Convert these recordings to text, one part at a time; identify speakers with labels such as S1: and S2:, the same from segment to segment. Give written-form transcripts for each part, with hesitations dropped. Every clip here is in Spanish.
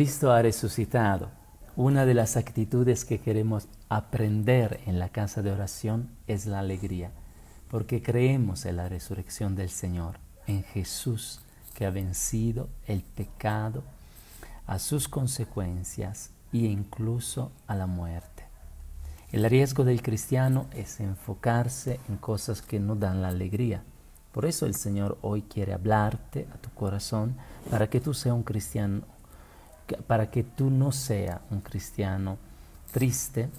S1: Cristo ha resucitado. Una de las actitudes que queremos aprender en la casa de oración es la alegría, porque creemos en la resurrección del Señor, en Jesús que ha vencido el pecado, a sus consecuencias e incluso a la muerte. El riesgo del cristiano es enfocarse en cosas que no dan la alegría. Por eso el Señor hoy quiere hablarte a tu corazón para que tú seas un cristiano, para que tú no seas un cristiano triste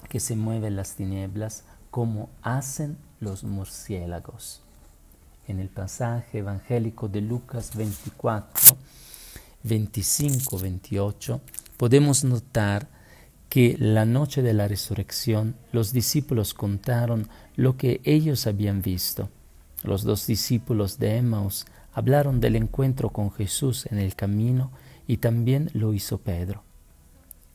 S1: que se mueve en las tinieblas como hacen los murciélagos. En el pasaje evangélico de Lucas 24, 25, 28, podemos notar que la noche de la resurrección los discípulos contaron lo que ellos habían visto. Los dos discípulos de Emmaus hablaron del encuentro con Jesús en el camino y también lo hizo Pedro.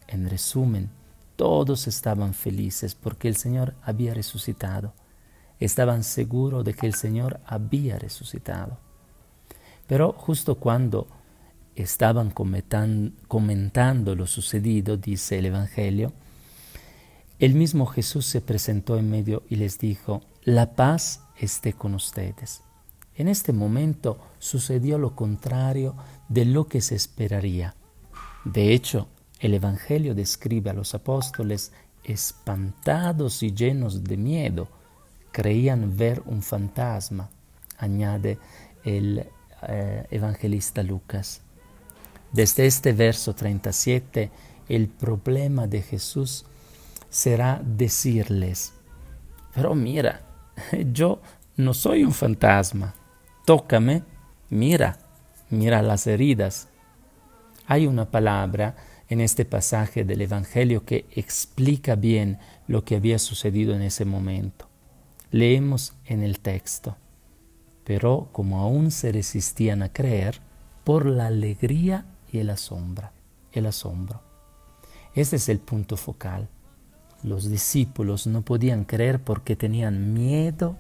S1: En resumen, todos estaban felices porque el Señor había resucitado. Estaban seguros de que el Señor había resucitado. Pero justo cuando estaban comentando lo sucedido, dice el Evangelio, el mismo Jesús se presentó en medio y les dijo: la paz esté con ustedes. En este momento sucedió lo contrario de lo que se esperaría. De hecho, el Evangelio describe a los apóstoles espantados y llenos de miedo. Creían ver un fantasma, añade el evangelista Lucas. Desde este verso 37, el problema de Jesús será decirles: pero mira, yo no soy un fantasma, tócame, mira las heridas. Hay una palabra en este pasaje del Evangelio que explica bien lo que había sucedido en ese momento. Leemos en el texto: pero como aún se resistían a creer, por la alegría y el asombro. Este es el punto focal. Los discípulos no podían creer porque tenían miedo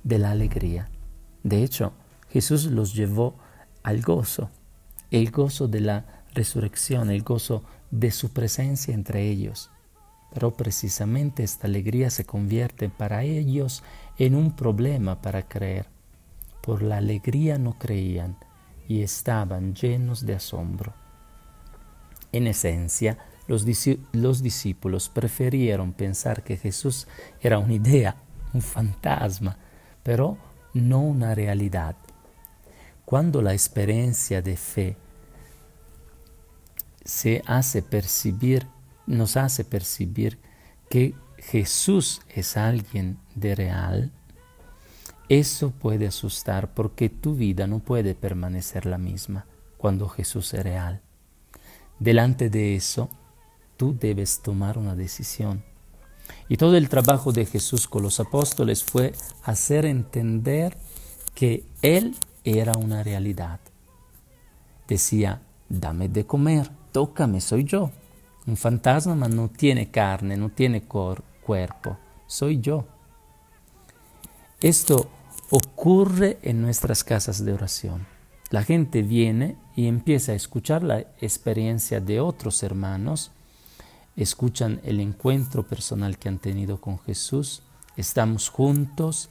S1: de la alegría. De hecho, Jesús los llevó al gozo, el gozo de la resurrección, el gozo de su presencia entre ellos. Pero precisamente esta alegría se convierte para ellos en un problema para creer. Por la alegría no creían y estaban llenos de asombro. En esencia, los discípulos prefirieron pensar que Jesús era una idea, un fantasma, pero no una realidad. Cuando la experiencia de fe nos hace percibir que Jesús es alguien de real, eso puede asustar porque tu vida no puede permanecer la misma cuando Jesús es real. Delante de eso, tú debes tomar una decisión. Y todo el trabajo de Jesús con los apóstoles fue hacer entender que Él era una realidad. Decía: dame de comer, tócame, soy yo. Un fantasma no tiene carne, no tiene cuerpo, soy yo. Esto ocurre en nuestras casas de oración. La gente viene y empieza a escuchar la experiencia de otros hermanos, escuchan el encuentro personal que han tenido con Jesús, estamos juntos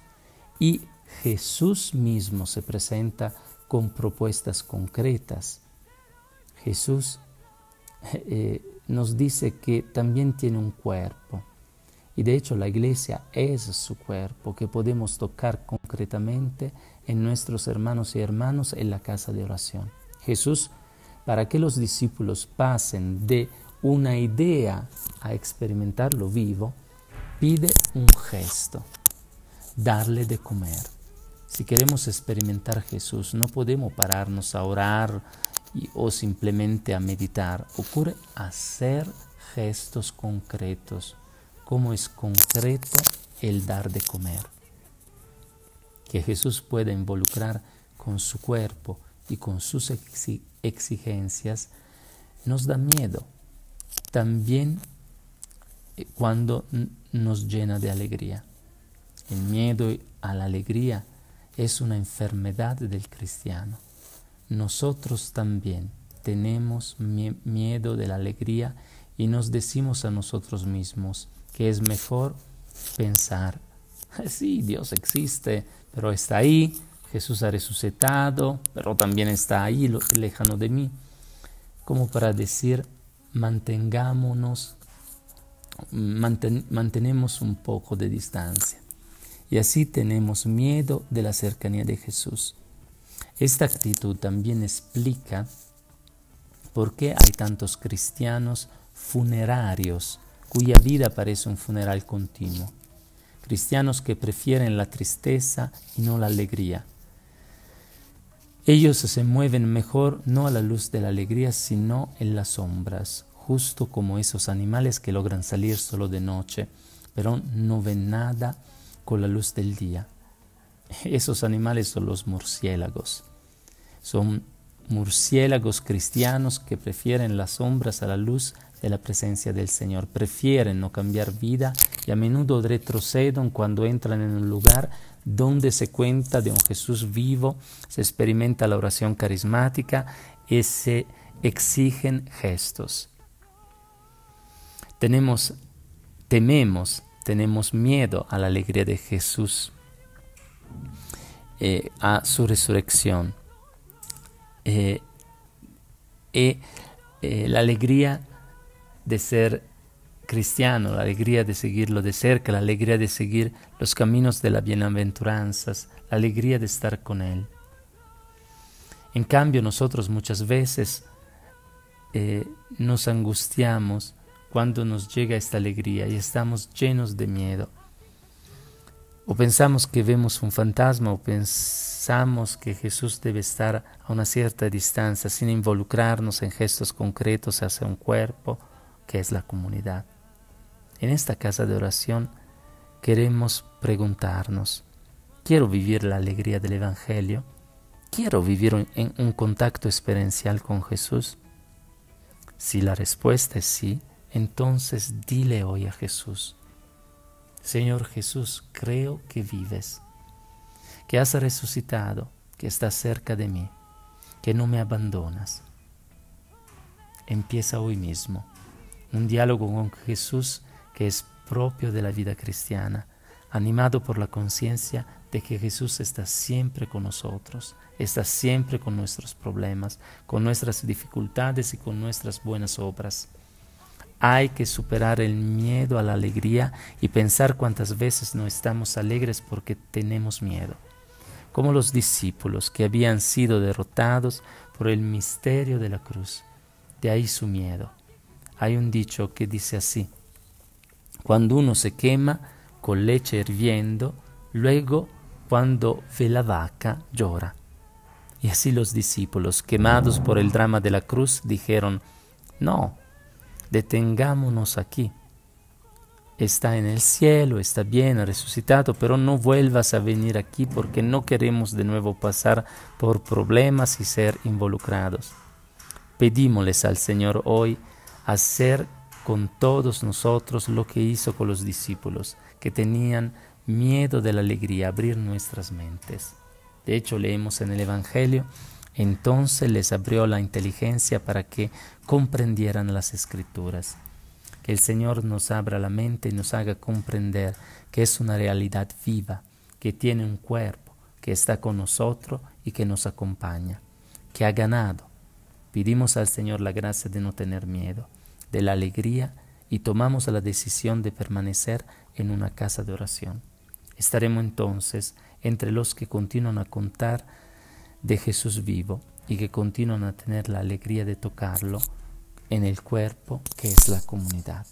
S1: y Jesús mismo se presenta con propuestas concretas. Jesús nos dice que también tiene un cuerpo. Y de hecho la iglesia es su cuerpo que podemos tocar concretamente en nuestros hermanos y hermanas en la casa de oración. Jesús, para que los discípulos pasen de una idea a experimentarlo vivo, pide un gesto: darle de comer. Si queremos experimentar Jesús, no podemos pararnos a orar o simplemente a meditar. Ocurre hacer gestos concretos. Cómo es concreto el dar de comer. Que Jesús pueda involucrar con su cuerpo y con sus exigencias nos da miedo. También cuando nos llena de alegría. El miedo a la alegría es una enfermedad del cristiano. Nosotros también tenemos miedo de la alegría y nos decimos a nosotros mismos que es mejor pensar, sí, Dios existe, pero está ahí, Jesús ha resucitado, pero también está ahí, lejano de mí, como para decir, mantenemos un poco de distancia. Y así tenemos miedo de la cercanía de Jesús. Esta actitud también explica por qué hay tantos cristianos funerarios cuya vida parece un funeral continuo. Cristianos que prefieren la tristeza y no la alegría. Ellos se mueven mejor no a la luz de la alegría, sino en las sombras, justo como esos animales que logran salir solo de noche, pero no ven nada con la luz del día. Esos animales son los murciélagos. Son murciélagos cristianos que prefieren las sombras a la luz de la presencia del Señor. Prefieren no cambiar vida y a menudo retroceden cuando entran en un lugar donde se cuenta de un Jesús vivo, se experimenta la oración carismática y se exigen gestos. Tenemos miedo a la alegría de Jesús, a su resurrección. La alegría de ser cristiano, la alegría de seguirlo de cerca, la alegría de seguir los caminos de las bienaventuranzas, la alegría de estar con Él. En cambio, nosotros muchas veces nos angustiamos cuando nos llega esta alegría y estamos llenos de miedo. O pensamos que vemos un fantasma, o pensamos que Jesús debe estar a una cierta distancia sin involucrarnos en gestos concretos hacia un cuerpo que es la comunidad. En esta casa de oración queremos preguntarnos, ¿quiero vivir la alegría del Evangelio? ¿Quiero vivir en un contacto experiencial con Jesús? Si la respuesta es sí, entonces dile hoy a Jesús: Señor Jesús, creo que vives, que has resucitado, que estás cerca de mí, que no me abandonas. Empieza hoy mismo un diálogo con Jesús que es propio de la vida cristiana, animado por la conciencia de que Jesús está siempre con nosotros, está siempre con nuestros problemas, con nuestras dificultades y con nuestras buenas obras. Hay que superar el miedo a la alegría y pensar cuántas veces no estamos alegres porque tenemos miedo, como los discípulos que habían sido derrotados por el misterio de la cruz. De ahí su miedo. Hay un dicho que dice así: cuando uno se quema con leche hirviendo, luego cuando ve la vaca llora. Y así los discípulos, quemados por el drama de la cruz, dijeron: no, detengámonos aquí. Está en el cielo, está bien, ha resucitado, pero no vuelvas a venir aquí porque no queremos de nuevo pasar por problemas y ser involucrados. Pedímosles al Señor hoy hacer con todos nosotros lo que hizo con los discípulos, que tenían miedo de la alegría, abrir nuestras mentes. De hecho, leemos en el Evangelio: entonces les abrió la inteligencia para que comprendieran las Escrituras. Que el Señor nos abra la mente y nos haga comprender que es una realidad viva, que tiene un cuerpo, que está con nosotros y que nos acompaña, que ha ganado. Pedimos al Señor la gracia de no tener miedo, de la alegría, y tomamos la decisión de permanecer en una casa de oración. Estaremos entonces entre los que continúan a contar de Jesús vivo y que continúan a tener la alegría de tocarlo en el cuerpo que es la comunidad.